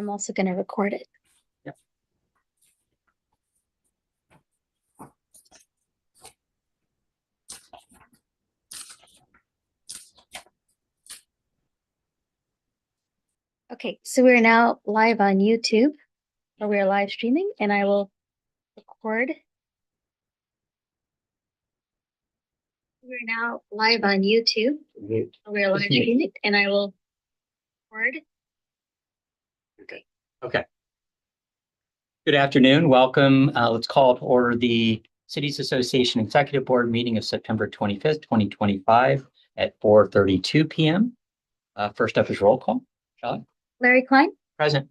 I'm also going to record it. Yep. Okay, so we're now live on YouTube, or we're live streaming, and I will record. We're now live on YouTube. We're live streaming, and I will record. Okay. Good afternoon. Welcome. Let's call to order the Cities Association Executive Board meeting of September 25th, 2025 at 4:32 p.m. First up is roll call. Shelley? Larry Klein, Present.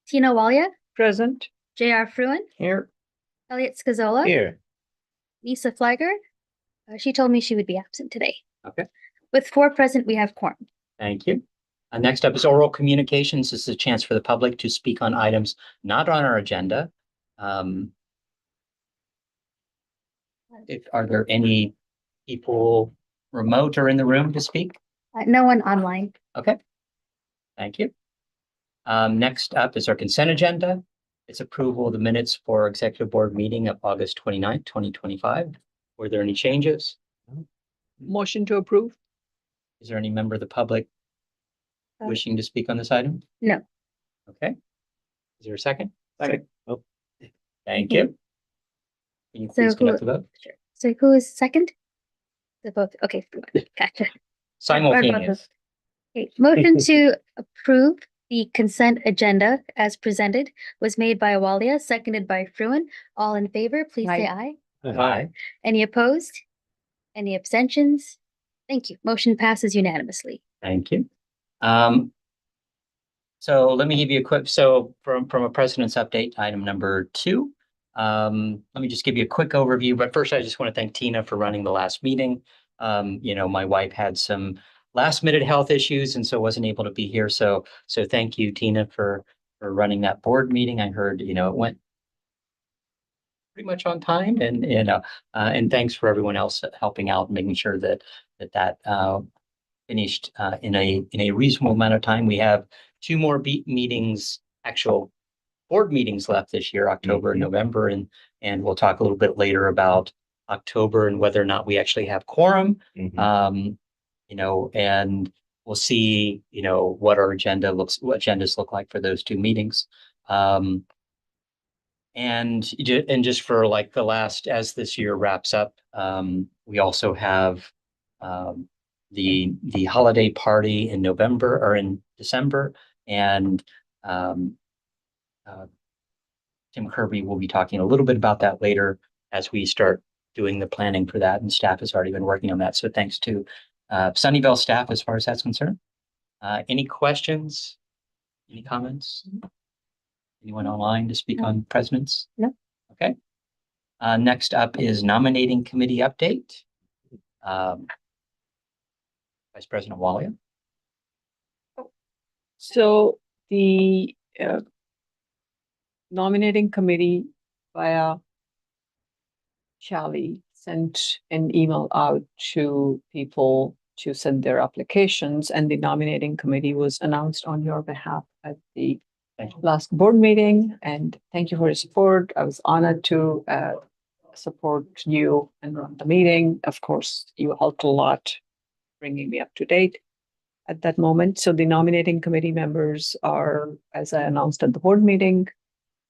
Tina Walia, Present. J.R. Fruin, Here. Elliot Scazola, Here. Lisa Flagger. She told me she would be absent today. Okay. With 4 present, we have quorum. Thank you. Next up is oral communications. This is a chance for the public to speak on items not on our agenda. Are there any people remote or in the room to speak? No one online. Okay. Thank you. Next up is our consent agenda. It's approval of the minutes for executive board meeting of August 29th, 2025. Were there any changes? Motion to approve. Is there any member of the public wishing to speak on this item? No. Okay. Is there a second? Second. Oh. Thank you. Can you So please conduct the vote? Sure. So who is second? The both. Okay. Gotcha. Simultaneous. Okay. Motion to approve the consent agenda as presented was made by Awalia, seconded by Fruin. All in favor, please say aye. Aye. Any opposed? Any abstentions? Thank you. Motion passes unanimously. Thank you. So let me give you a quick, from a president's update, item number 2. Let me just give you a quick overview, but first I just want to thank Tina for running the last meeting. My wife had some last minute health issues and so wasn't able to be here. So thank you, Tina, for running that board meeting. I heard, it went pretty much on time, and thanks for everyone else helping out and making sure that finished in a reasonable amount of time. We have 2 more meetings, actual board meetings left this year, October and November, and we'll talk a little bit later about October and whether or not we actually have quorum. And we'll see, what our agendas look like for those 2 meetings. And just for like the last, as this year wraps up, we also have the holiday party in November or in December, and Tim Kirby will be talking a little bit about that later as we start doing the planning for that, and staff has already been working on that. So thanks to Sunnyvale staff as far as that's concerned. Any questions? Any comments? Anyone online to speak on presidents? No. Okay. Next up is nominating committee update. Vice President Walia. So the nominating committee via Charlie sent an email out to people to send their applications, and the nominating committee was announced on your behalf at the last board meeting. And thank you for your support. I was honored to support you and run the meeting. Of course, you helped a lot bringing me up to date at that moment. So the nominating committee members are, as I announced at the board meeting,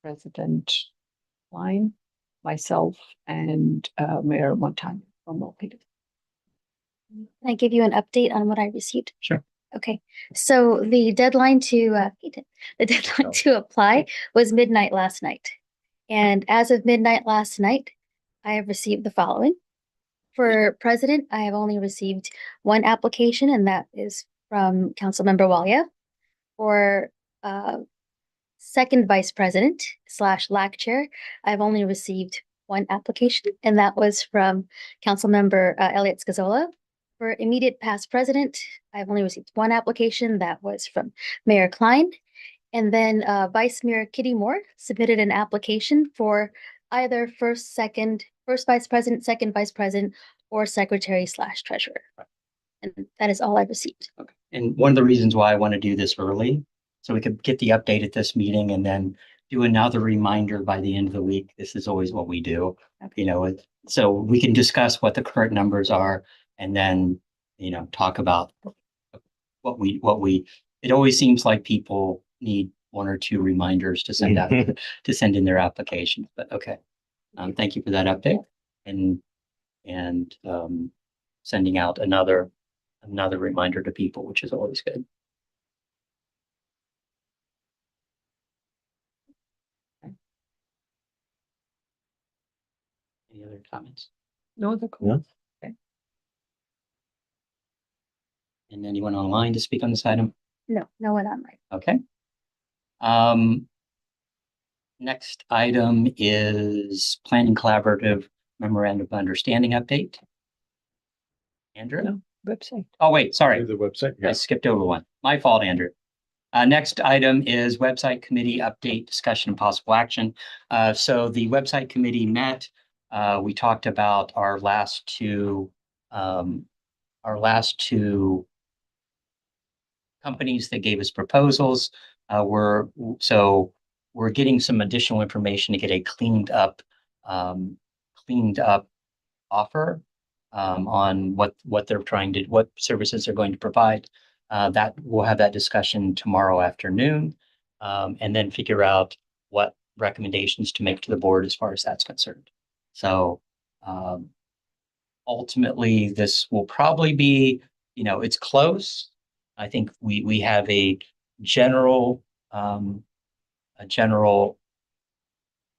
President Klein, myself, and Mayor Montano from Milwaukee. Can I give you an update on what I received? Sure. Okay, so the deadline to apply was midnight last night. And as of midnight last night, I have received the following. For president, I have only received 1 application, and that is from Councilmember Walia. For second vice president / LAC chair, I've only received 1 application, and that was from Councilmember Elliot Scazola. For immediate past president, I've only received 1 application. That was from Mayor Klein. And then Vice Mayor Kitty Moore submitted an application for either first vice president, second vice president, or secretary / treasurer. And that is all I've received. Okay. And one of the reasons why I want to do this early so we could get the update at this meeting and then do another reminder by the end of the week. This is always what we do, you know, so we can discuss what the current numbers are and then, you know, talk about it always seems like people need one or two reminders to send out, to send in their applications, but okay. Thank you for that update and sending out another reminder to people, which is always good. Any other comments? No other No. comments? And anyone online to speak on this item? No, no one online. Okay. Next item is Planning Collaborative Memorandum of Understanding update. Andrew? No. Website. Oh, wait, sorry. The website. I skipped over one. My fault, Andrew. Next item is website committee update, discussion and possible action. So the website committee met. We talked about our last two companies that gave us proposals. We're getting some additional information to get a cleaned up offer on what they're what services they're going to provide. That we'll have that discussion tomorrow afternoon, and then figure out what recommendations to make to the board as far as that's concerned. So ultimately, this will probably be, you know, it's close. I think we have a general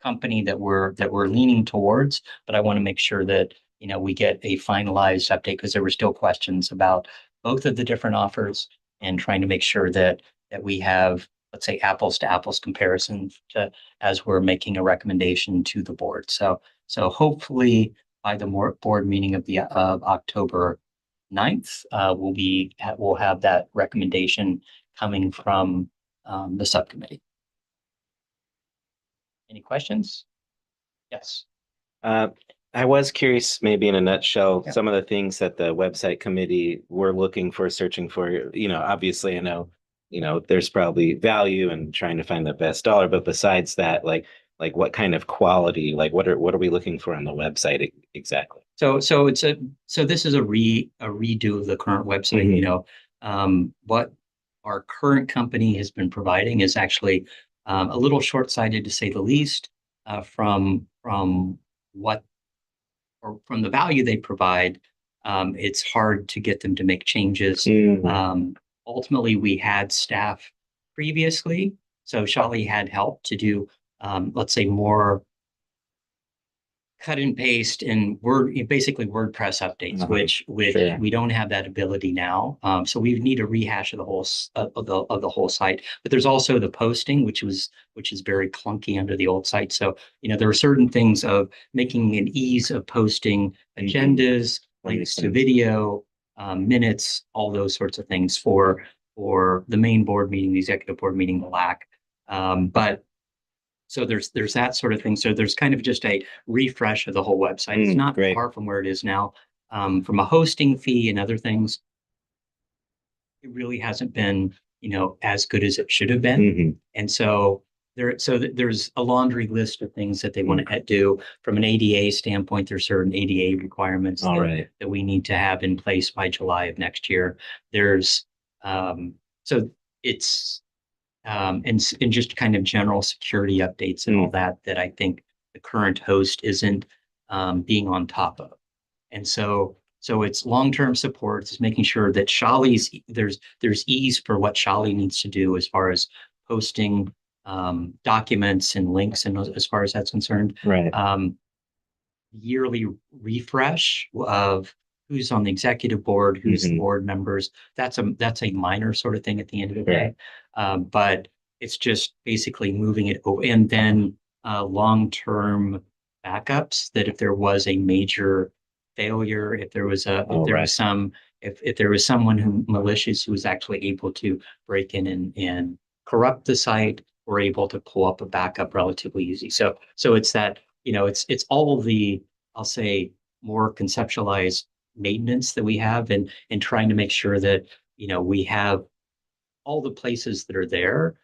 company that we're leaning towards, but I want to make sure that, you know, we get a finalized update because there were still questions about both of the different offers and trying to make sure that we have, let's say, apples to apples comparison as we're making a recommendation to the board. So hopefully by the board meeting of October 9th, we'll have that recommendation coming from the subcommittee. Any questions? Yes. I was curious, maybe in a nutshell, Yeah. some of the things that the website committee were looking for, searching for, you know, obviously I know, you know, there's probably value in trying to find the best dollar, but besides that, like what kind of quality, like what are we looking for on the website exactly? So this is a redo of the current website, Mhm. you know, what our current company has been providing is actually a little short-sighted to say the least, from the value they provide. It's hard to get them to make changes. Ultimately, we had staff previously, so Shali had help to do, let's say, more cut and paste and basically WordPress updates, which Sure. we don't have that ability now. So we need a rehash of the whole of the whole site. But there's also the posting, which is very clunky under the old site. So, you know, there are certain things of making an ease of posting agendas, links to video, minutes, all those sorts of things for the main board meeting, the executive board meeting, the LAC. But so there's that sort of thing. So there's kind of just a refresh of the whole website. It's not great. far from where it is now. From a hosting fee and other things, it really hasn't been, you know, as good as it should have been. And so there's a laundry list of things that they want to do from an ADA standpoint. There's certain ADA requirements that we need to have in place by July of next year. There's so it's and just kind of general security updates and all that I think the current host isn't being on top of. And so it's long-term support. It's making sure that there's ease for what Shali needs to do as far as posting documents and links, and as far as that's concerned. Right. Yearly refresh of who's on the executive board, who's the board members. That's a minor sort of thing at the end of the day. But it's just basically moving it over, and then long-term backups that if there was a major failure, if there was someone who malicious who was actually able to break in and corrupt the site, we're able to pull up a backup relatively easy. So it's that, you know, it's all of the, I'll say, more conceptualized maintenance that we have and trying to make sure that, you know, we have all the places that are there,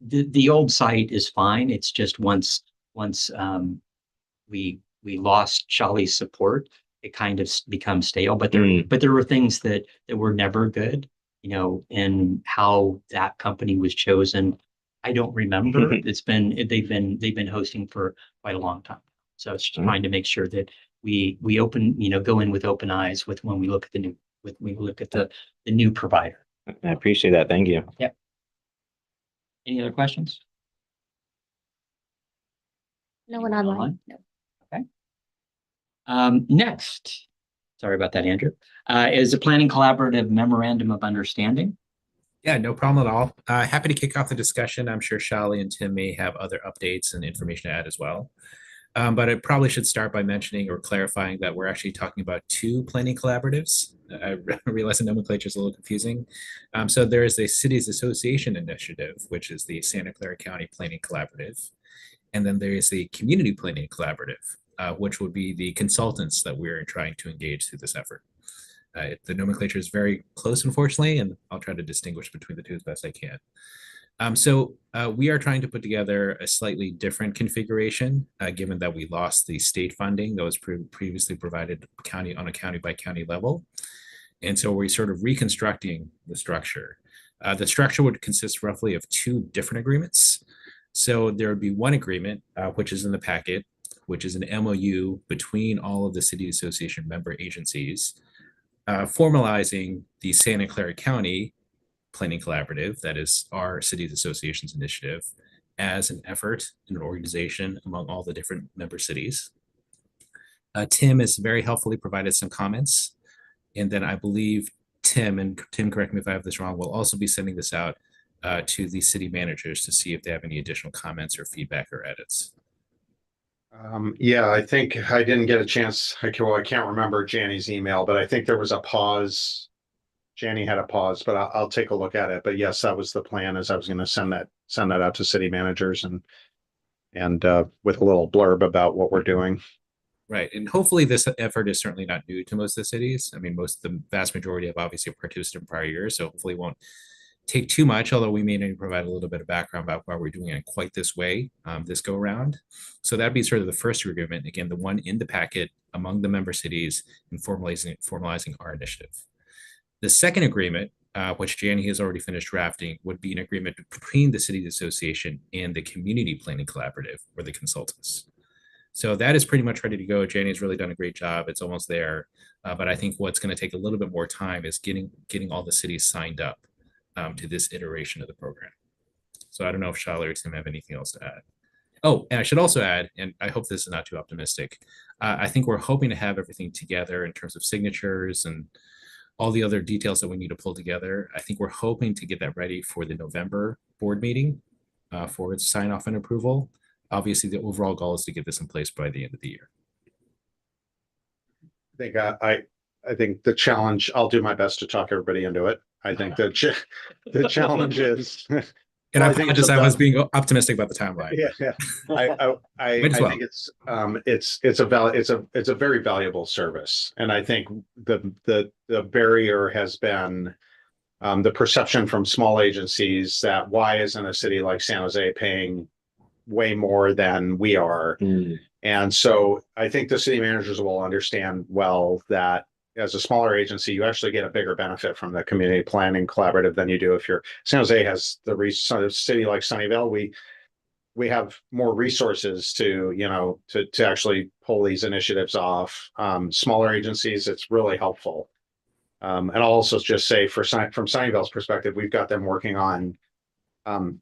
the old site is fine. It's just once we lost Shali's support, it kind of becomes stale. But there were things that were never good, and how that company was chosen. I don't remember. They've been hosting for quite a long time. So it's trying to make sure that we go in with open eyes when we look at the new provider. I appreciate that. Thank you. Yep. Any other questions? No one online? No. Next, sorry about that, Andrew, is a planning collaborative memorandum of understanding. Yeah, no problem at all. Happy to kick off the discussion. I'm sure Shali and Tim may have other updates and information to add as well. But I probably should start by mentioning or clarifying that we're actually talking about two planning collaboratives. I realize the nomenclature is a little confusing. So there is a Cities Association initiative, which is the Santa Clara County Planning Collaborative. And then there is a Community Planning Collaborative, which would be the consultants that we're trying to engage through this effort. The nomenclature is very close, unfortunately, and I'll try to distinguish between the two as best I can. So we are trying to put together a slightly different configuration, given that we lost the state funding that was previously provided on a county by county level. And so we're sort of reconstructing the structure. The structure would consist roughly of two different agreements. So there would be one agreement, which is in the packet, which is an MOU between all of the City Association member agencies, formalizing the Santa Clara County Planning Collaborative, that is our Cities Association's initiative, as an effort and an organization among all the different member cities. Tim has very helpfully provided some comments. And then I believe Tim, correct me if I have this wrong, will also be sending this out to the city managers to see if they have any additional comments or feedback or edits. Yeah, I think I didn't get a chance. I can't remember Janny's email, but I think there was a pause. Janny had a pause, but I'll take a look at it. But yes, that was the plan, as I was going to send that out to city managers and with a little blurb about what we're doing. Right. And hopefully this effort is certainly not new to most of the cities. I mean, the vast majority have obviously participated in prior years, so hopefully it won't take too much, although we may need to provide a little bit of background about why we're doing it quite this way, this go around. So that'd be sort of the first agreement, again, the one in the packet among the member cities in formalizing our initiative. The second agreement, which Janny has already finished drafting, would be an agreement between the Cities Association and the Community Planning Collaborative, or the consultants. So that is pretty much ready to go. Janny has really done a great job. It's almost there. But I think what's going to take a little bit more time is getting all the cities signed up to this iteration of the program. So I don't know if Shali or Tim have anything else to add. Oh, and I should also add, and I hope this is not too optimistic, I think we're hoping to have everything together in terms of signatures and all the other details that we need to pull together. I think we're hoping to get that ready for the November board meeting for its sign off and approval. Obviously, the overall goal is to get this in place by the end of the year. I think the challenge, I'll do my best to talk everybody into it. I think the challenge is, and I apologize, I was being optimistic about the timeline. Yeah. I think it's a very valuable service. And I think the barrier has been the perception from small agencies that why isn't a city like San Jose paying way more than we are? And so I think the city managers will understand well that as a smaller agency, you actually get a bigger benefit from the community planning collaborative than you do if you're San Jose has the city like Sunnyvale. We have more resources to actually pull these initiatives off. Smaller agencies, it's really helpful. And I'll also just say from Sunnyvale's perspective, we've got them working on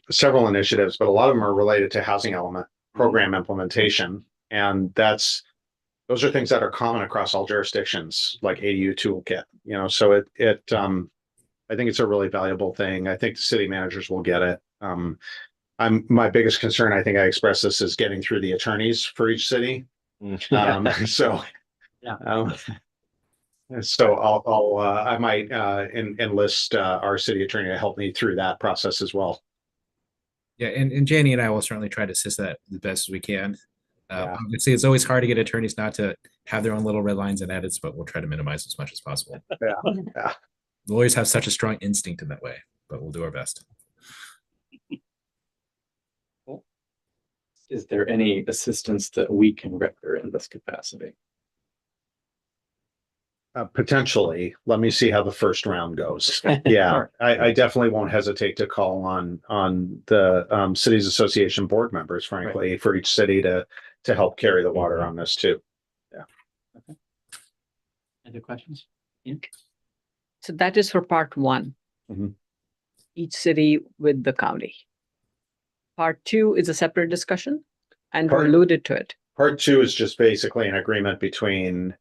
several initiatives, but a lot of them are related to housing element program implementation. And those are things that are common across all jurisdictions, like ADU toolkit, so I think it's a really valuable thing. I think the city managers will get it. My biggest concern, I think I expressed this, is getting through the attorneys for each city. So I might enlist our city attorney to help me through that process as well. Yeah, and Janny and I will certainly try to assist that the best as we can. Obviously, it's always hard to get attorneys not to have their own little red lines and edits, but we'll try to minimize as much as possible. Yeah. Lawyers have such a strong instinct in that way. but we'll do our best. Is there any assistance that we can render in this capacity? Potentially, let me see how the first round goes. Yeah, I definitely won't hesitate to call on the cities association board members, frankly, for each city to help carry the water on this too. Other questions? So that is for part one. Mhm. Each city with the county. Part two is a separate discussion, and Part- alluded to it. Part two is just basically an agreement between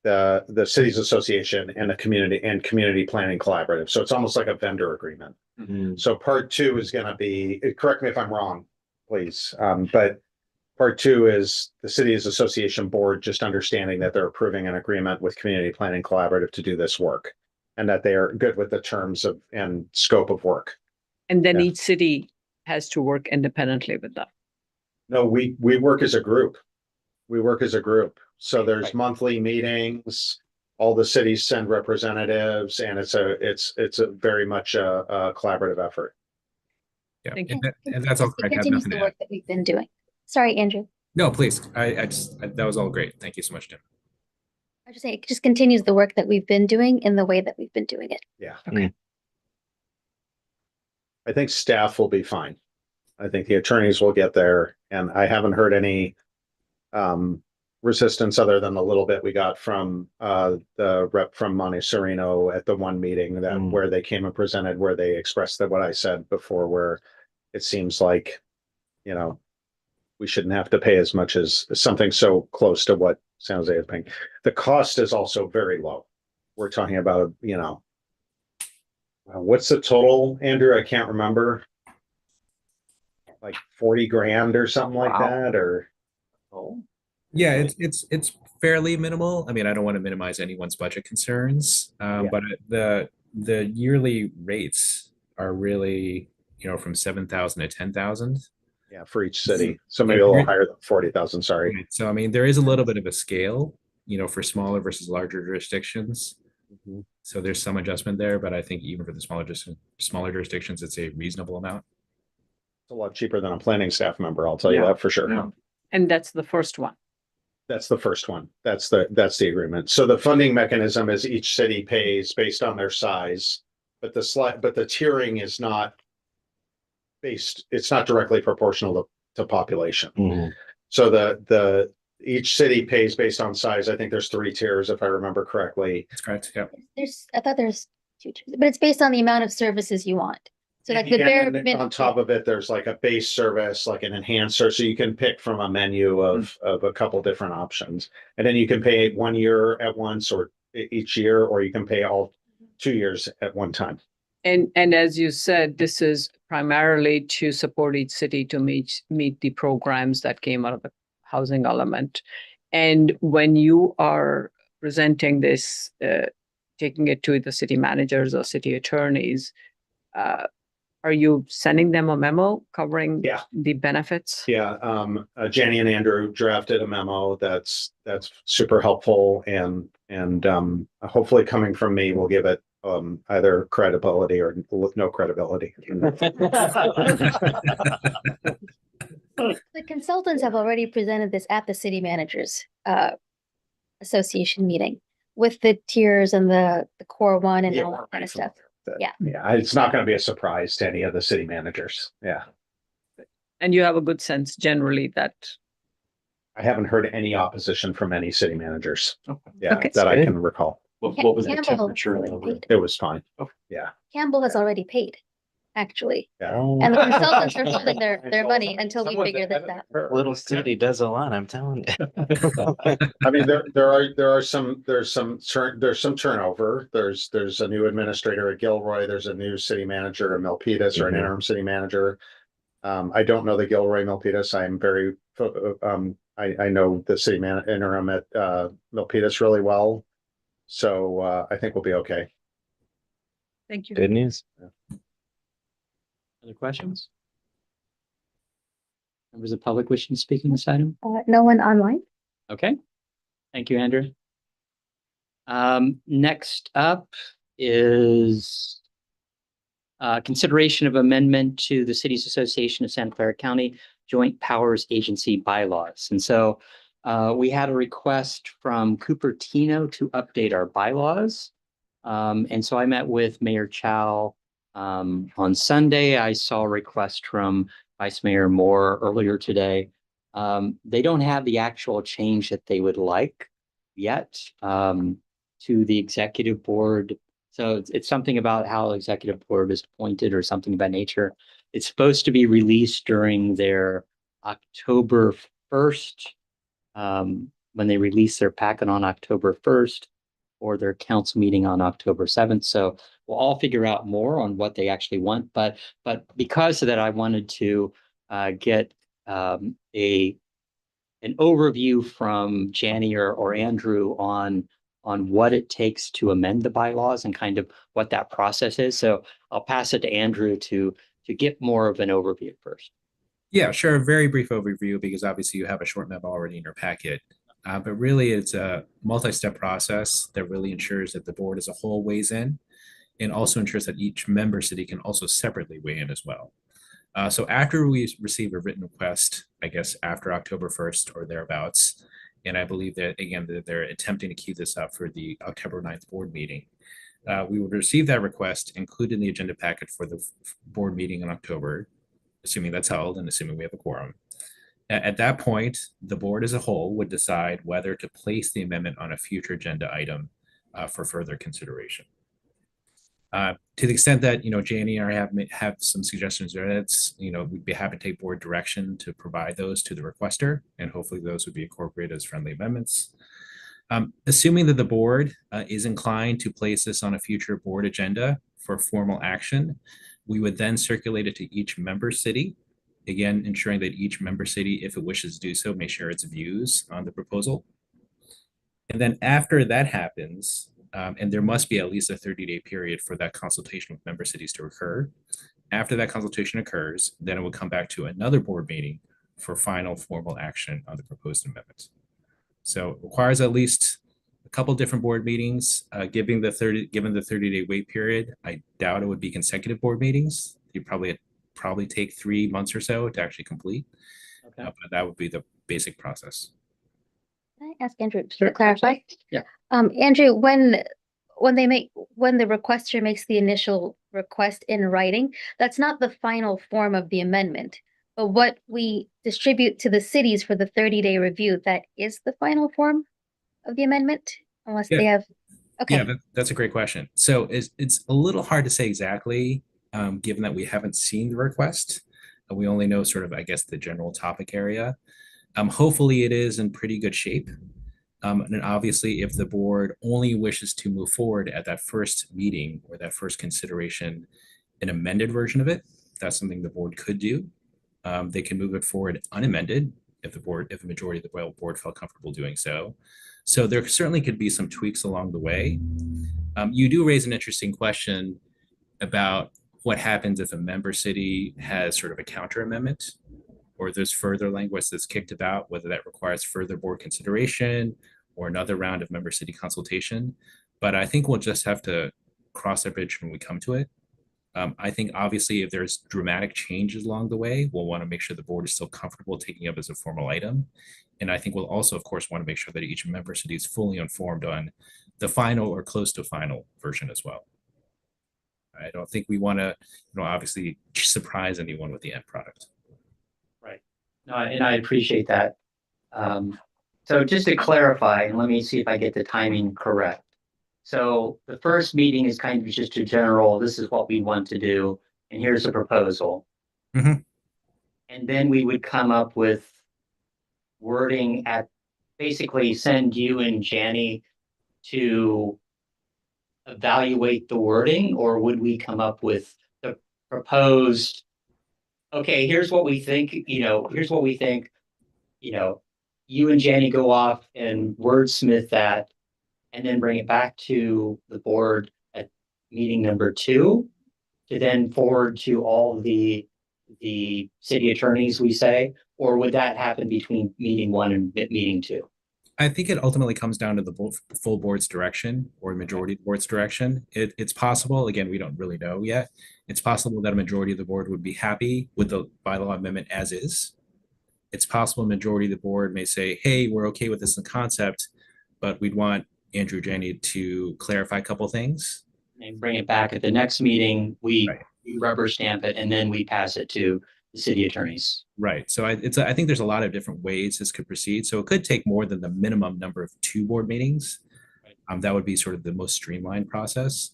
the cities association and the community planning collaborative. So it's almost like a vendor agreement. So part two is going to be, correct me if I'm wrong, please. But part two is the cities association board just understanding that they're approving an agreement with community planning collaborative to do this work, and that they are good with the terms of and scope of work. And then Yeah. each city has to work independently with that. No, we work as a group. We work as a group. So there's Right. monthly meetings. All the cities send representatives, and it's a very much a collaborative effort. Yeah, Thank and that's all It correct. I have continues nothing the to work add. that we've been doing. Sorry, Andrew. No, please. That was all great. Thank you so much, Tim. I just say it just continues the work that we've been doing in the way that we've been doing it. Yeah. Okay. I think staff will be fine. I think the attorneys will get there, and I haven't heard any resistance other than the little bit we got from the rep from Monte Sereno at the one meeting that where they came and presented, where they expressed that what I said before, where it seems like, you know, we shouldn't have to pay as much as something so close to what San Jose is paying. The cost is also very low. We're talking about, you know, what's the total, Andrew? I can't remember. Like 40 grand or something like Wow. that, or Yeah, it's fairly minimal. I mean, I don't want to minimize anyone's budget concerns, Yeah. but the yearly rates are really, from 7,000 to 10,000. yeah, for each city. So maybe a little higher than 40,000, sorry. Right. So I mean, there is a little bit of a scale, for smaller versus larger jurisdictions. Mhm. So there's some adjustment there, but I think even for the smaller jurisdictions, it's a reasonable amount. It's a lot cheaper than a planning staff member, I'll tell you Yeah. that for sure. Yeah. And that's the first one. That's the first one. That's the agreement. So the funding mechanism is each city pays based on their size, but the tiering is not based, it's not directly proportional to population. So each city pays based on size. I think there's 3 tiers, if I remember correctly. That's correct. Yeah. I thought there's 2 tiers, but it's based on the amount of services you want. So like the And bare then on top of it, there's like a base service, like an enhancer. So you can pick from a menu of a couple different options. And then you can pay 1 year at once or each year, or you can pay all 2 years at one time. And as you said, this is primarily to support each city to meet the programs that came out of the housing element. And when you are presenting this, taking it to the city managers or city attorneys, are you sending them a memo covering Yeah. the benefits? Yeah, Jenny and Andrew drafted a memo that's super helpful, and hopefully coming from me will give it either credibility or no credibility. The consultants have already presented this at the city managers association meeting with the tiers and the core one and Yeah, all we're that kind ready of for stuff. that. Yeah. Yeah, it's not going to be a surprise to any of the city managers. Yeah, And you have a good sense generally that, I haven't heard any opposition from any city managers. Okay. Yeah, Okay. that I Good. can recall. What was the Campbell temperature? already of the- paid. It was fine. Campbell has already paid, actually. Yeah. And the consultants are holding their money until we figure this out. Little city does a lot, I'm telling you. I mean, there's some turnover. There's a new administrator at Gilroy. There's a new city manager at Milpitas, or an Mhm. interim city manager. I don't know the Gilroy Milpitas. I'm very I know the city interim at Milpitas really well. So I think we'll be okay. thank you. Good news. Other questions? Members of the public wishing to speak on this item? No one online? Okay, thank you, Andrew. Next up is consideration of amendment to the Cities Association of Santa Clara County Joint Powers Agency bylaws. And so we had a request from Cupertino to update our bylaws. And so I met with Mayor Chow on Sunday. I saw a request from Vice Mayor Moore earlier today. They don't have the actual change that they would like yet to the executive board. So it's something about how the executive board is appointed or something of that nature. It's supposed to be released during their October 1st, when they release their packet on October 1st, or their council meeting on October 7th. So we'll all figure out more on what they actually want. But because of that, I wanted to get an overview from Janny or Andrew on what it takes to amend the bylaws and kind of what that process is. So I'll pass it to Andrew to get more of an overview first. Yeah, sure. A very brief overview because obviously you have a short memo already in your packet. But really, it's a multi-step process that really ensures that the board as a whole weighs in and also ensures that each member city can also separately weigh in as well. So after we receive a written request, I guess after October 1st or thereabouts, and I believe that, again, that they're attempting to queue this up for the October 9th board meeting, we will receive that request included in the agenda packet for the board meeting in October, assuming that's held and assuming we have a quorum. At that point, the board as a whole would decide whether to place the amendment on a future agenda item for further consideration. To the extent that, Janie and I have some suggestions, that's, we'd be happy to take board direction to provide those to the requester, and hopefully those would be incorporated as friendly amendments. Assuming that the board is inclined to place this on a future board agenda for formal action, we would then circulate it to each member city, again, ensuring that each member city, if it wishes to do so, may share its views on the proposal. And then after that happens, and there must be at least a 30-day period for that consultation with member cities to occur. After that consultation occurs, then it will come back to another board meeting for final formal action on the proposed amendment. So it requires at least a couple different board meetings. Given the 30-day wait period, I doubt it would be consecutive board meetings. You probably take 3 months or so to actually complete. Okay. But that would be the basic process. Can I ask Andrew Sure. to clarify? Yeah. Andrew, when the requester makes the initial request in writing, that's not the final form of the amendment. But what we distribute to the cities for the 30-day review, that is the final form of the amendment, unless they have. Okay. Yeah, that's a great question. So it's a little hard to say exactly, given that we haven't seen the request. We only know sort of, I guess, the general topic area. Hopefully it is in pretty good shape. And obviously, if the board only wishes to move forward at that first meeting or that first consideration, an amended version of it, that's something the board could do. They can move it forward unamended if a majority of the board felt comfortable doing so. So there certainly could be some tweaks along the way. You do raise an interesting question about what happens if a member city has sort of a counter amendment, or there's further language that's kicked about, whether that requires further board consideration or another round of member city consultation. But I think we'll just have to cross that bridge when we come to it. I think obviously if there's dramatic changes along the way, we'll want to make sure the board is still comfortable taking it up as a formal item. And I think we'll also, of course, want to make sure that each member city is fully informed on the final or close to final version as well. I don't think we want to, obviously surprise anyone with the end product. Right. No, and I appreciate that. So just to clarify, and let me see if I get the timing correct. So the first meeting is kind of just a general, this is what we want to do, and here's a proposal. Mhm. And then we would come up with wording basically send you and Janny to evaluate the wording, or would we come up with the proposed, okay, here's what we think, here's what we think, you and Janny go off and wordsmith that, and then bring it back to the board at meeting number 2 to then forward to all the city attorneys, we say, or would that happen between meeting 1 and meeting 2? I think it ultimately comes down to the full board's direction or majority of the board's direction. It's possible, again, we don't really know yet. It's possible that a majority of the board would be happy with the bylaw amendment as is. It's possible a majority of the board may say, hey, we're okay with this in concept, but we'd want Andrew Jenny to clarify a couple things. And bring it back at the next meeting, Right. we rubber stamp it, and then we pass it to the city attorneys. Right. So I think there's a lot of different ways this could proceed. So it could take more than the minimum number of 2 board meetings. Right. That would be sort of the most streamlined process.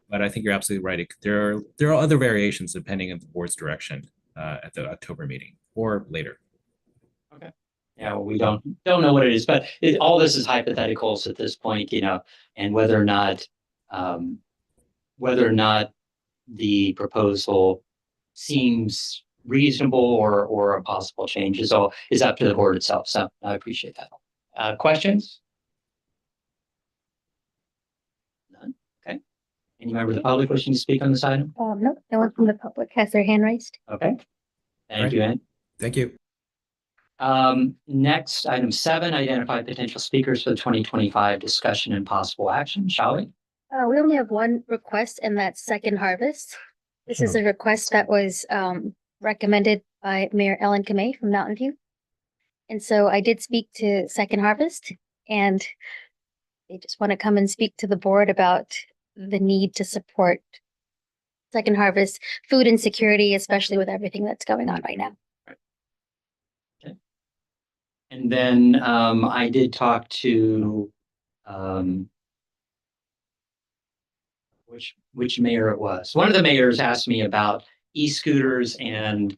But I think you're absolutely right. There are other variations depending on the board's direction at the October meeting or later. Okay. Yeah, well, we don't know what it is, but all this is hypotheticals at this point, and whether or not the proposal seems reasonable or a possible change is up to the board itself. So I appreciate that. Questions? None. Okay. Any member of the public wishing to speak on this item? No, no one from the public has their hand raised. Okay. Thank you, Ann. Thank you. Next, item 7, identify potential speakers for the 2025 discussion and possible action, shall we? We only have one request, and that's Second Harvest. This is a request that was recommended by Mayor Ellen Kamei from Mountain View. And so I did speak to Second Harvest, and they just want to come and speak to the board about the need to support Second Harvest food insecurity, especially with everything that's going on right now. And then I did talk to which mayor it was. One of the mayors asked me about e-scooters and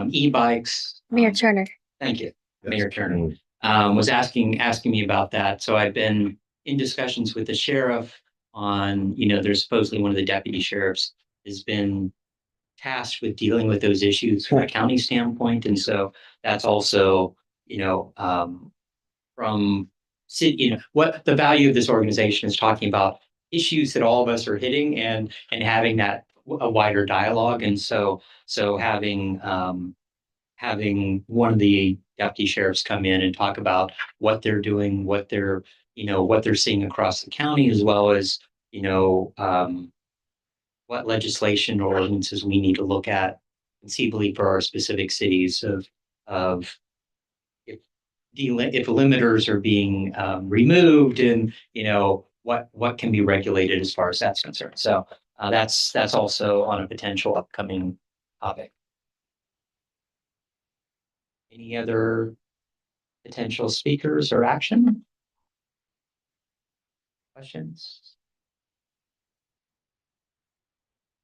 e-bikes. Mayor Turner. Thank you, Mayor Turner. Was asking me about that. So I've been in discussions with the sheriff on, there's supposedly one of the deputy sheriffs has been tasked with dealing with those issues from a county standpoint. And so that's also, from city, what the value of this organization is talking about issues that all of us are hitting and having that a wider dialogue. And so having one of the deputy sheriffs come in and talk about what they're doing, what they're seeing across the county, as well as, what legislation or ordinances we need to look at conceivably for our specific cities of if limiters are being removed and, what can be regulated as far as that's concerned. So that's also on a potential upcoming topic. Any other potential speakers or action? Questions?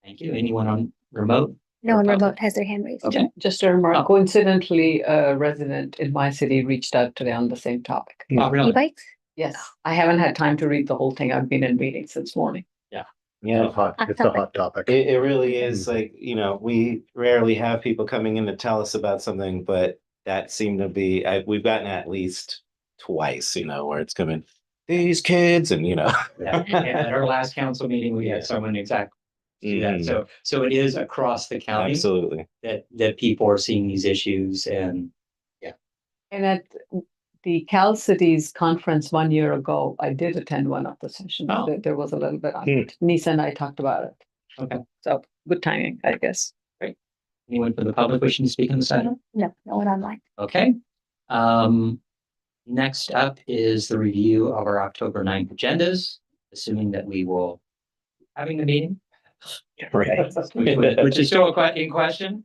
Thank you. Anyone on remote? No one remote has their hand raised. Okay. Just a remark, Oh. coincidentally, a resident in my city reached out today on the same topic. Oh, really? E-bikes? Yes, I haven't had time to read the whole thing. I've been in meetings since morning. Yeah, It's a hot topic. it really is like, we rarely have people coming in to tell us about something, but that seemed to be, we've gotten at least twice, where it's coming, these kids and, Yeah. At our last council meeting, we had someone exactly do that. So it is across the county Absolutely. that people are seeing these issues and And at the CASCC conference 1 year ago, I did attend one of the sessions. Oh. There was a little bit on it. Nisa and I talked about it. Okay. So good timing, I guess. anyone from the public wishing to speak on this item? No, no one online. Okay. Next up is the review of our October 9th agendas, assuming that we will having the meeting. Right. Which is still in question.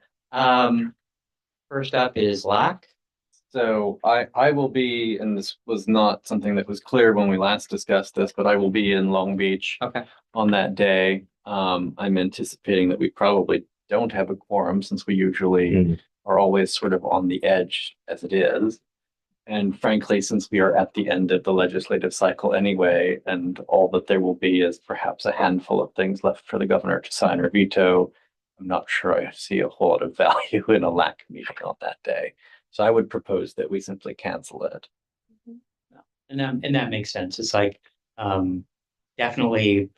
First up is LAC. So I will be, and this was not something that was clear when we last discussed this, but I will be in Long Beach Okay. on that day. I'm anticipating that we probably don't have a quorum since we usually are always sort of on the edge as it is. And frankly, since we are at the end of the legislative cycle anyway, and all that there will be is perhaps a handful of things left for the governor to sign or veto, I'm not sure I see a whole lot of value in a LAC meeting on that day. So I would propose that we simply cancel it. And that makes sense. It's like, definitely,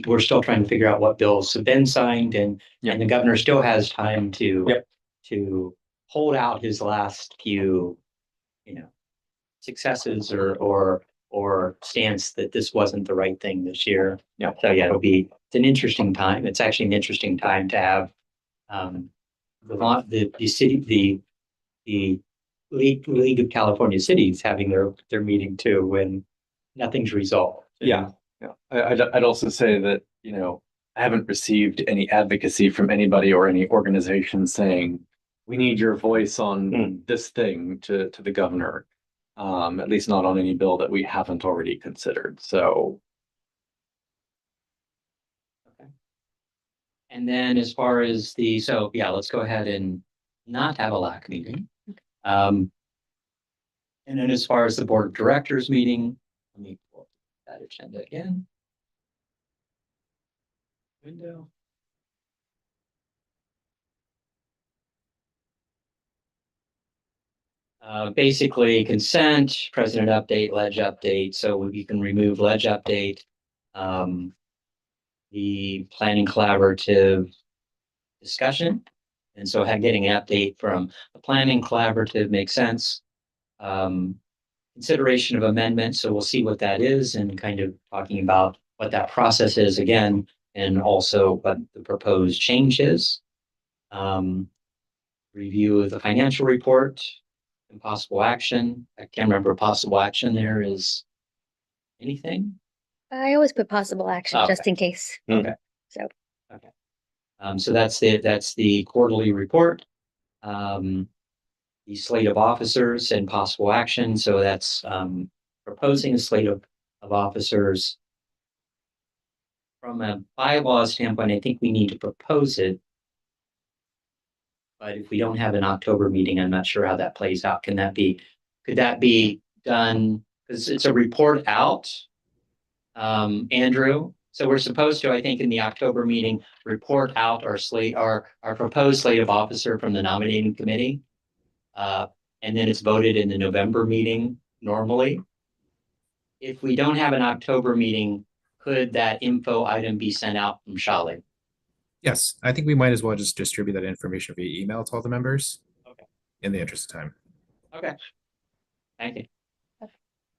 we're still trying to figure out what bills have been signed and the governor still has time to hold out his last few, successes or stance that this wasn't the right thing this year. Yeah. So yeah, it's an interesting time. It's actually an interesting time to have the city, the League of California Cities having their meeting too when nothing's resolved. Yeah. I'd also say that, I haven't received any advocacy from anybody or any organization saying, we need your voice on this thing to the governor. At least not on any bill that we haven't already considered. So. Okay. And then as far as let's go ahead and not have a LAC meeting. And then as far as the board of directors meeting, let me pull up that agenda again. Window. Basically consent, president update, ledge update. So you can remove ledge update. The planning collaborative discussion. And so getting an update from the planning collaborative makes sense. Consideration of amendments. So we'll see what that is and kind of talking about what that process is again, and also what the proposed change is. Review of the financial report and possible action. I can't remember possible action there is anything. I always put possible action Okay. just in case. Okay. So. Okay. So that's the quarterly report. The slate of officers and possible action. So that's proposing a slate of officers. From a bylaw standpoint, I think we need to propose it. But if we don't have an October meeting, I'm not sure how that plays out. Could that be done? Because it's a report out, Andrew. So we're supposed to, I think, in the October meeting, report out our proposed slate of officer from the nominating committee. And then it's voted in the November meeting normally. If we don't have an October meeting, could that info item be sent out from Shali? Yes, I think we might as well just distribute that information via email to all the members. Okay. In the interest of time. Okay. Thank you.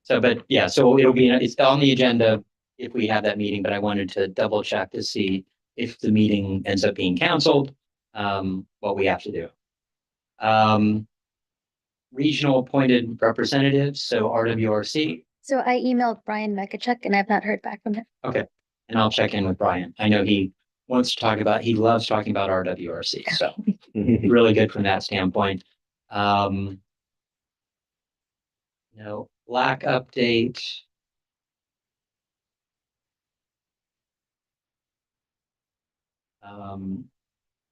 So, but yeah, so it's on the agenda if we have that meeting, but I wanted to double check to see if the meeting ends up being canceled, what we have to do. Regional appointed representatives, so RWRC. So I emailed Brian Mekachuk and I've not heard back from him. Okay, and I'll check in with Brian. I know he loves talking about RWRC, so really good from that standpoint. LAC update.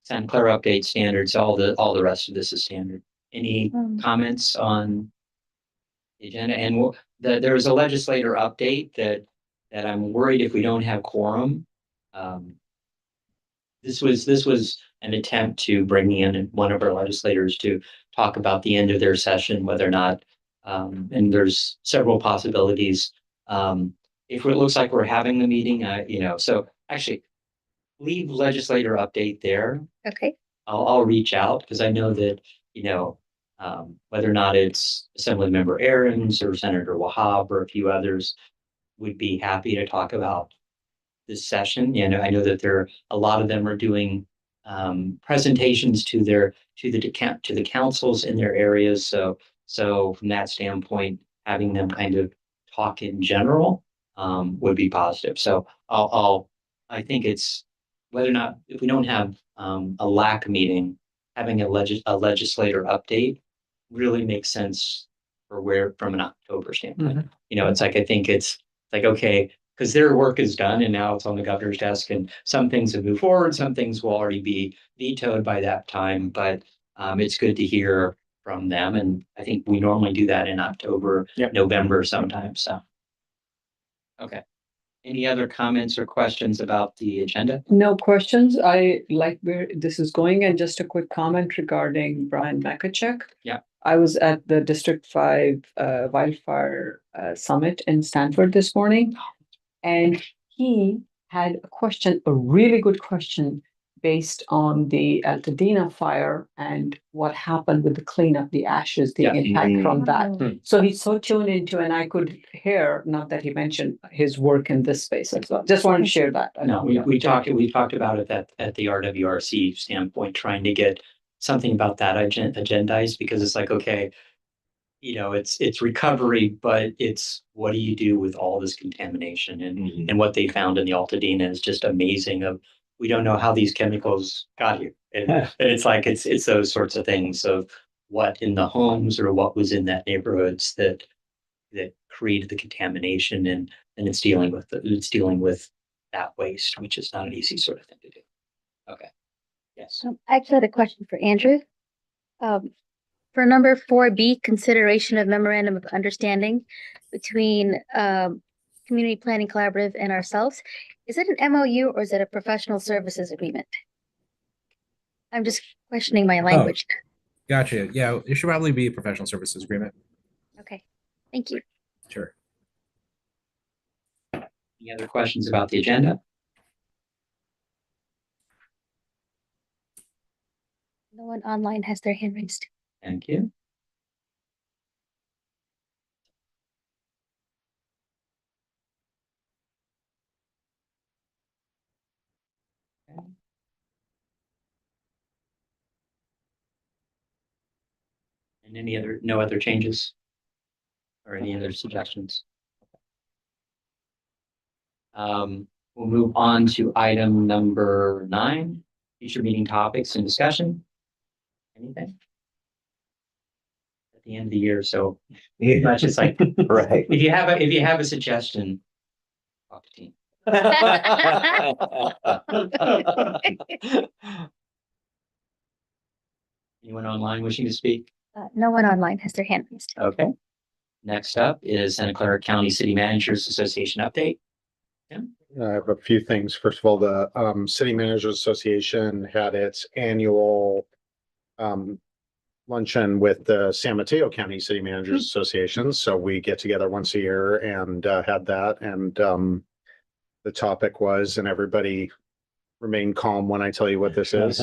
Santa Clara update standards, all the rest of this is standard. Any comments on the agenda? And there's a legislator update that I'm worried if we don't have quorum. This was an attempt to bring in one of our legislators to talk about the end of their session, whether or not, and there's several possibilities. If it looks like we're having the meeting, so actually leave legislator update there. Okay. I'll reach out because I know that, whether or not it's Assemblymember Aarons or Senator Wahab or a few others would be happy to talk about this session. I know that a lot of them are doing presentations to the councils in their areas. So from that standpoint, having them kind of talk in general would be positive. So I think it's whether or not, if we don't have a LAC meeting, having a legislator update really makes sense from an October standpoint. It's like, I think it's like, okay, because their work is done and now it's on the governor's desk and some things have moved forward, some things will already be vetoed by that time, but it's good to hear from them. And I think we normally do that in October, November sometimes. So, okay. Any other comments or questions about the agenda? No questions. I like where this is going. And just a quick comment regarding Brian Mekachuk. Yeah. I was at the District 5 Wildfire Summit in Stanford this morning. And he had a question, a really good question, based on the Altadena fire and what happened with the cleanup, the ashes, the Yeah. impact from that. Mm. So he's so tuned into, and I could hear, not that he mentioned his work in this space as well. Just wanted to share that. No, we talked about it at the RWRC standpoint, trying to get something about that agendized, because it's like, okay, it's recovery, but it's what do you do with all this contamination, and what they found in the Altadena is just amazing. We don't know how these chemicals got here, and it's like it's those sorts of things of what in the homes or what was in that neighborhoods that created the contamination, and it's dealing with that waste, which is not an easy sort of thing to do. Okay. Yes. I actually had a question for Andrew. For number 4B, consideration of memorandum of understanding between Community Planning Collaborative and ourselves. Is it an MOU or is it a professional services agreement? I'm just questioning my language. Gotcha. Yeah, it should probably be a professional services agreement. Okay, thank you. Sure. Any other questions about the agenda? No one online has their hand raised. Thank you. Okay. And no other changes? Or any other suggestions? We'll move on to item number 9, future meeting topics and discussion. Anything? At the end of the year, so that's just like, Right. if you have a suggestion, talk to team. Anyone online wishing to speak? No one online has their hand raised. Okay. Next up is Santa Clara County City Managers Association update. I have a few things. First of all, the City Managers Association had its annual luncheon with the San Mateo County City Managers Association. So we get together once a year and had that. And the topic was, and everybody remain calm when I tell you what this is,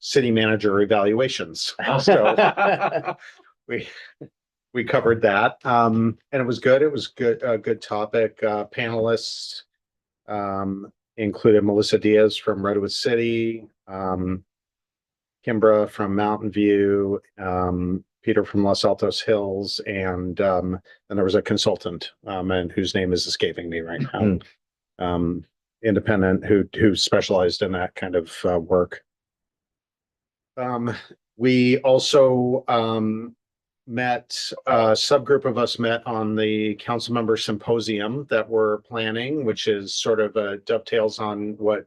city manager evaluations. So we covered that, and it was good. It was good, a good topic. Panelists included Melissa Diaz from Redwood City, Kimbra from Mountain View, Peter from Los Altos Hills, and there was a consultant, and whose name is escaping me right now. Independent who specialized in that kind of work. We also met, a subgroup of us met on the council member symposium that we're planning, which is sort of dovetails on what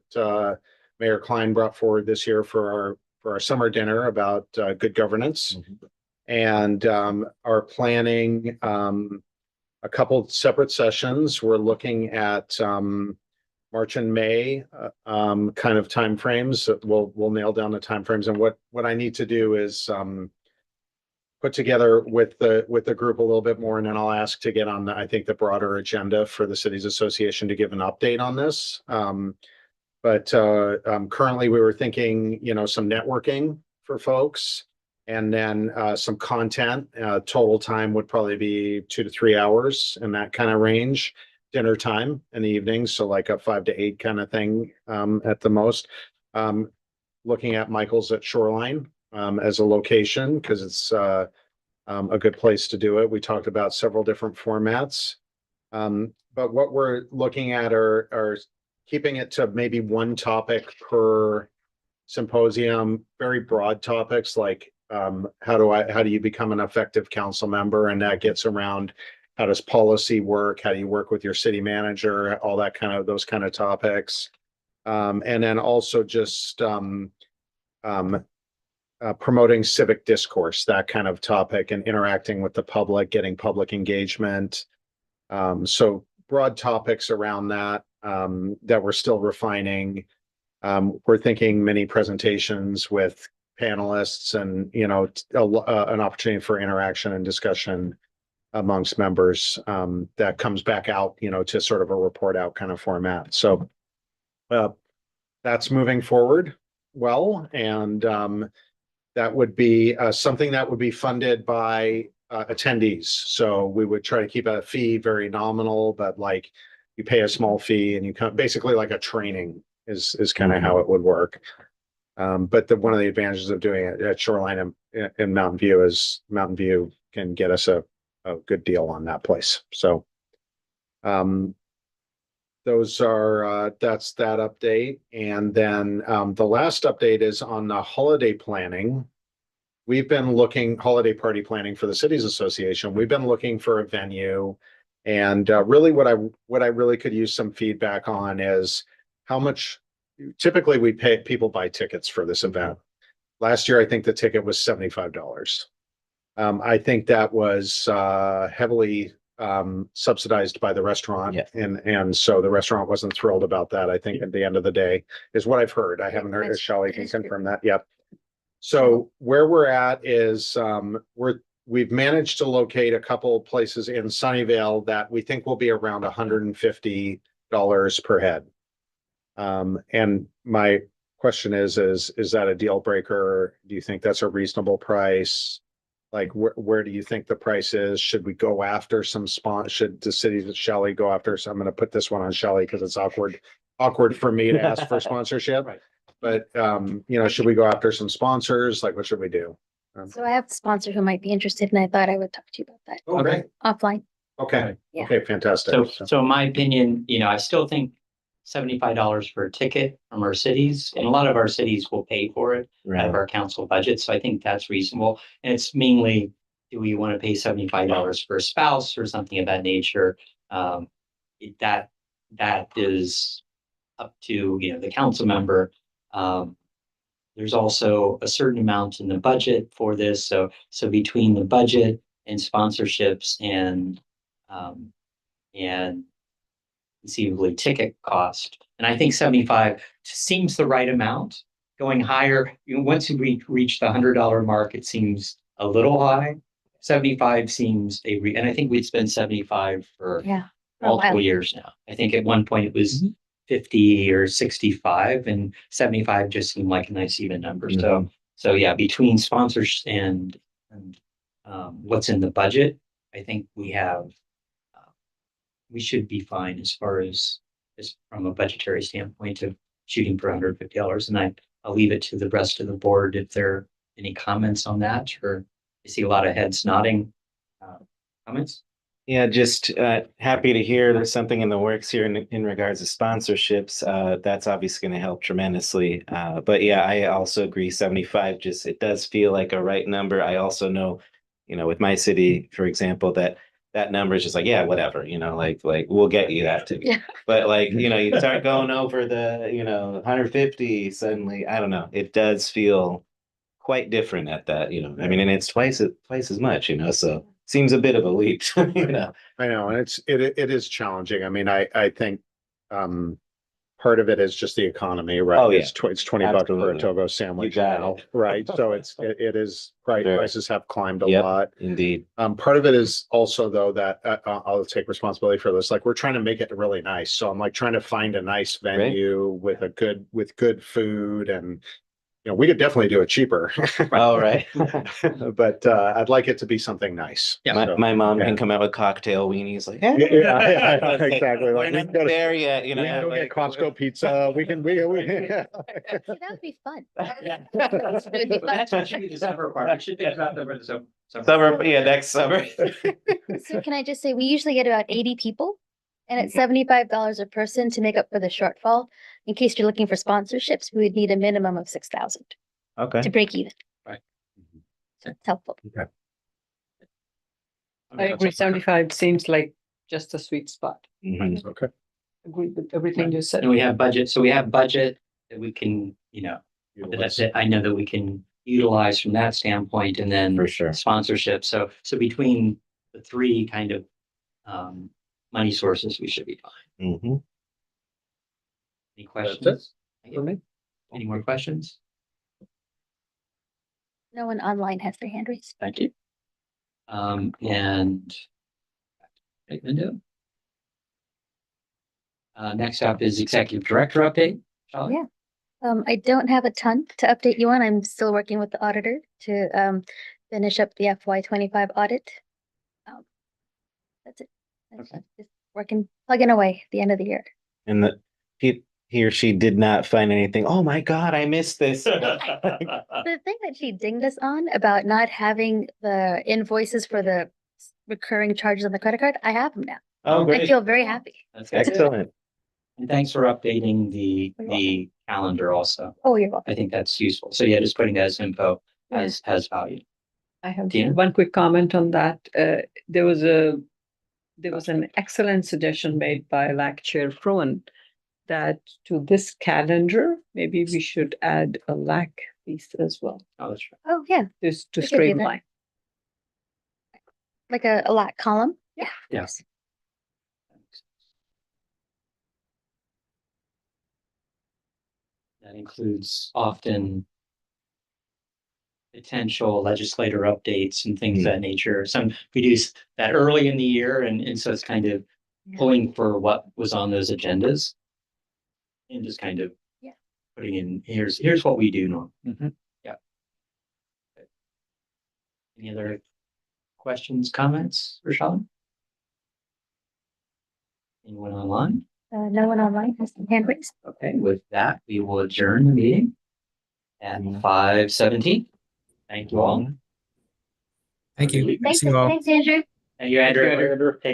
Mayor Klein brought forward this year for our summer dinner about good governance. And are planning a couple separate sessions. We're looking at March and May kind of timeframes. We'll nail down the timeframes, and what I need to do is put together with the group a little bit more, and then I'll ask to get on I think the broader agenda for the Cities Association to give an update on this. But currently we were thinking, some networking for folks, and then some content. Total time would probably be 2 to 3 hours in that kind of range. Dinner time in the evening, so like a 5 to 8 kind of thing at the most. Looking at Michael's at Shoreline as a location, because it's a good place to do it. We talked about several different formats, but what we're looking at are keeping it to maybe one topic per symposium, very broad topics like how do you become an effective council member, and that gets around how does policy work, how do you work with your city manager, all that those kind of topics, and then also just promoting civic discourse, that kind of topic, and interacting with the public, getting public engagement. So broad topics around that that we're still refining. We're thinking mini presentations with panelists, and an opportunity for interaction and discussion amongst members that comes back out, to sort of a report out kind of format. So that's moving forward well, and that would be something that would be funded by attendees. So we would try to keep a fee very nominal, but like you pay a small fee and you come basically like a training is kind of how it would work. But one of the advantages of doing it at Shoreline in Mountain View is Mountain View can get us a good deal on that place. So those are that's that update. And then the last update is on the holiday planning. We've been looking holiday party planning for the Cities Association. We've been looking for a venue, and really what I really could use some feedback on is how much typically we pay people buy tickets for this event. Last year, I think the ticket was $75. I think that was heavily subsidized by the restaurant, Yeah. and so the restaurant wasn't thrilled about that. I think at the end of the day is what I've heard. I haven't heard. That's- Shelley that can is true. confirm that. Yep. So where we're at is we've managed to locate a couple places in Sunnyvale that we think will be around $150 per head. And my question is that a deal breaker? Do you think that's a reasonable price? Like where do you think the price is? Should we go after some should the city of Shelley go after? So I'm going to put this one on Shelley because it's awkward for me to ask for sponsorship. Right. But should we go after some sponsors? Like what should we do? So I have a sponsor who might be interested, and I thought I would talk to you about that Okay. offline. Okay. Yeah. Okay, fantastic. So in my opinion, I still think $75 for a ticket from our cities, and a lot of our cities will pay for it out of Right. our council budget. So I think that's reasonable. And it's mainly, do we want to pay $75 for a spouse or something of that nature? That is up to, the council member. There's also a certain amount in the budget for this. So between the budget and sponsorships and conceivably ticket cost. And I think 75 seems the right amount. Going higher, once we reach the $100 mark, it seems a little high. 75 seems and I think we'd spend 75 for Yeah. For a while. multiple years now. I think at one point it was 50 or 65, and 75 just seemed like a nice even number. So yeah, between sponsors and what's in the budget, I think we should be fine as far as from a budgetary standpoint of shooting for $150. And I'll leave it to the rest of the board if there are any comments on that, or I see a lot of heads nodding. Comments? Yeah, just happy to hear there's something in the works here in regards to sponsorships. That's obviously going to help tremendously. But yeah, I also agree 75, it does feel like a right number. I also know, with my city, for example, that number is just like, yeah, whatever, like we'll get you that too. Yeah. But like, you start going over the, 150 suddenly, I don't know, it does feel quite different at that, I mean, and it's twice as much, so seems a bit of a leap, I know, and it is challenging. I mean, I think part of it is just the economy, right? Oh, yeah. It's $20 for a Absolutely. Togo sandwich You got now, it. right? So it is right. Sure. Prices have climbed a Yep. lot. Indeed. Part of it is also though that I'll take responsibility for this. Like we're trying to make it really nice. So I'm like trying to find a nice venue with good food, and we could definitely do it cheaper. All right. But I'd like it to be something nice. Yeah. So, My mom yeah. can come out with cocktail weenies like, hey, Yeah, exactly. We're Like, we not gotta- there yet, We can go get Costco pizza. We can. See, that would be fun. That's what should be the summer part. It should be about the Summer, yeah, next summer. So can I just say, we usually get about 80 people, and it's $75 a person to make up for the shortfall. In case you're looking for sponsorships, we would need a minimum of 6,000 Okay. to break even. Right. So it's helpful. I agree, 75 seems like just a sweet spot. Mhm. Okay. Agree with everything you said. And we have budget, so we have budget that we can, that's it. I know that we can utilize from that standpoint, and then For sure. sponsorship. So between the three kind of money sources, we should be fine. Mhm. Any it questions? for me. Any more questions? No one online has their hand raised. Thank you. And next up is executive director update. Shelley? Yeah. I don't have a ton to update you on. I'm still working with the auditor to finish up the FY25 audit. That's it. Okay. Just working, plugging away at the end of the year. And that he or she did not find anything. Oh my God, I missed this. The thing that she dinged us on about not having the invoices for the recurring charges on the credit card, I have them now. Oh, I great. feel very happy. That's good. Excellent. And thanks for updating the calendar also. Oh, you're welcome. I think that's useful. So yeah, just putting that as info has value. I have Tina? one quick comment on that. There was an excellent suggestion made by LAC Chair Fruin that to this calendar, maybe we should add a LAC piece as well, Oh, that's right. Oh, yeah, just to We could do that. streamline. like a lot column. Yeah. Yes. That includes often potential legislator updates and things of that nature. Some we do that early in the year, and so it's kind of pulling for what was on those agendas, and just kind of putting in here's what we do normally. Yeah. Any other questions, comments, Rochelle? Anyone online? No one online has some hand raised. Okay, with that, we will adjourn the meeting at 5:17. Thank you all. Thank you. Thanks, See you all. thanks, Andrew. Thank you, Andrew.